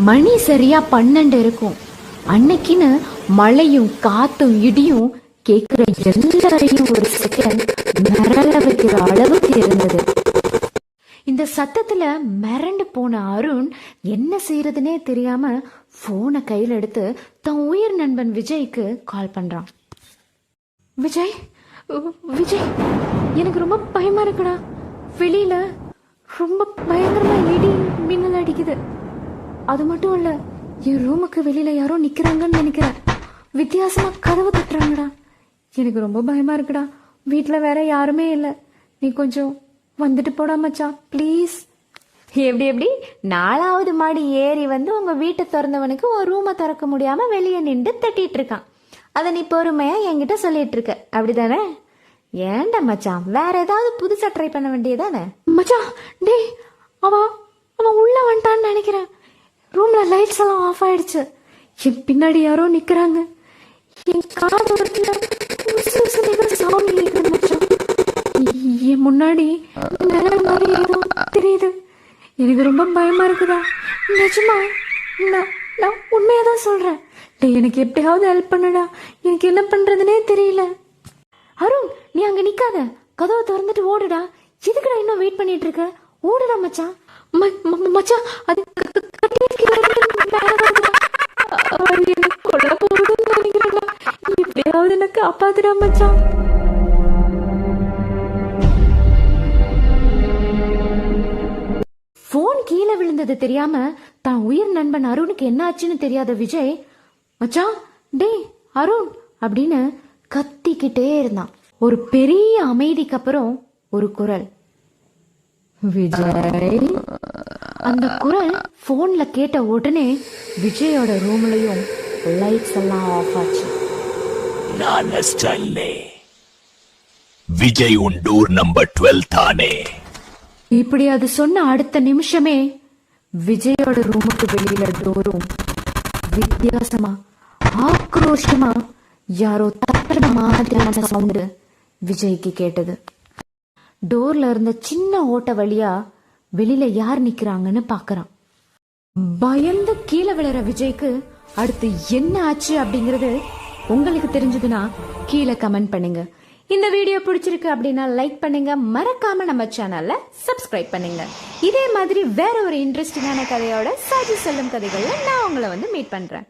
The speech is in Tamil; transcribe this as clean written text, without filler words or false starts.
மணி சரியா 12 இருக்கும். அன்னைக்குன்னு மழையும் காத்தும் இடியும் கேட்கிற எல்லாரையும் ஒரு செகண்ட் மிரள வைக்கிற அளவுக்கு இருந்தது. இந்த சத்தத்துல மிரண்டு போன அருண் என்ன செய்யறதுனே தெரியாம போனை கையில் எடுத்து தன் உயிர் நண்பன் விஜய்க்கு கால் பண்றான். விஜய், விஜய், எனக்கு ரொம்ப பயமா இருக்குடா. வெளியில ரொம்ப பயங்கரமா இடி மின்னல் அடிக்குது. அது மட்டும் இல்ல, என் ரூமுக்கு வெளியில யாரோ நிக்கிறாங்கன்னு நினைக்கிறேன். வித்தியாசமா கதவு தட்டுறாங்கடா. எனக்கு ரொம்ப பயமா இருக்குடா. வீட்டுல வேற யாருமே இல்லை. நீ கொஞ்சம் வந்துட்டு போடா மச்சான், ப்ளீஸ். எப்படி 4வது மாடி ஏறி வந்து உங்க வீட்டை திறந்தவனுக்கு ஒரு ரூமை திறக்க முடியாம வெளியே நின்று தட்டிட்டு இருக்கான். அதை நீ பொறுமையா என்கிட்ட சொல்லிட்டு இருக்க, அப்படிதானே? ஏன்டா மச்சான், வேற ஏதாவது புதுசா ட்ரை பண்ண வேண்டியதானே? மச்சான், டேய், அவன் உள்ள வந்துட்டான்னு நினைக்கிறேன். ரூம்ல லைட்ஸ் எல்லாம் ஆஃப் ஆயிடுச்சு. என் பின்னாடி யாரோ நிக்கிறாங்க. என் காது சவுண்ட் கேக்குது மச்சான். என் முன்னாடி நிழல் மாதிரி ஏதோ தெரியுது. எனக்கு ரொம்ப பயமா இருக்குதா. நிஜமா, நான் உண்மையாதான் சொல்றேன். டேய், எனக்கு எப்படியாவது ஹெல்ப் பண்ணுடா. எனக்கு என்ன பண்றதுனே தெரியல. அருண், நீ அங்க நிக்காத, கதவை திறந்துட்டு ஓடுடா. எதுக்குடா இன்னும் வெயிட் பண்ணிட்டு இருக்க? ஓடுடா மச்சான். மச்சான், அது கொல்ல போறதுன்னு நினைக்கிறேன். எப்படியாவது எனக்கு காப்பாத்துடா மச்சான். போன் கீழே விழுந்தது தெரியாம தான் உயிர் நண்பன் அருணுக்கு என்ன ஆச்சுன்னு தெரியாத விஜய், மச்சான், டேய் அருண் அப்படின்னு கத்திக்கிட்டே இருந்தான். ஒரு பெரிய அமைதிக்கு அப்புறம் ஒரு குரல், விஜய். அந்த குரல் போன்ல கேட்ட உடனே விஜயோட ரூம்லயும் லைட்ஸ் எல்லாம் ஆஃப் ஆச்சு. விஜய் உன் டோர் நம்பர் 12 தானே? இப்படி அது சொன்ன அடுத்த நிமிஷமே விஜயோட ரூமுக்கு வெளியில டோரும் வித்தியாசமா ஆக்ரோஷமா யாரோ தட்டுற மாதிரியான சவுண்டு விஜய்க்கு கேட்டது. டோர்ல இருந்த சின்ன ஓட்ட வழியா வெளியில யார் நிக்கிறாங்கன்னு பாக்குறான். பயந்து கீழே விழுற விஜய்க்கு அடுத்து என்ன ஆச்சு அப்படிங்கறது உங்களுக்கு தெரிஞ்சதுன்னா கீழே கமெண்ட் பண்ணுங்க. இந்த வீடியோ பிடிச்சிருக்கு அப்படின்னா லைக் பண்ணுங்க. மறக்காம நம்ம சேனல்ல சப்ஸ்கிரைப் பண்ணுங்க. இதே மாதிரி வேற ஒரு இன்ட்ரெஸ்டிங்கான கதையோட சாஜி சொல்லும் கதைகள்ல நான் உங்களை மீட் பண்றேன்.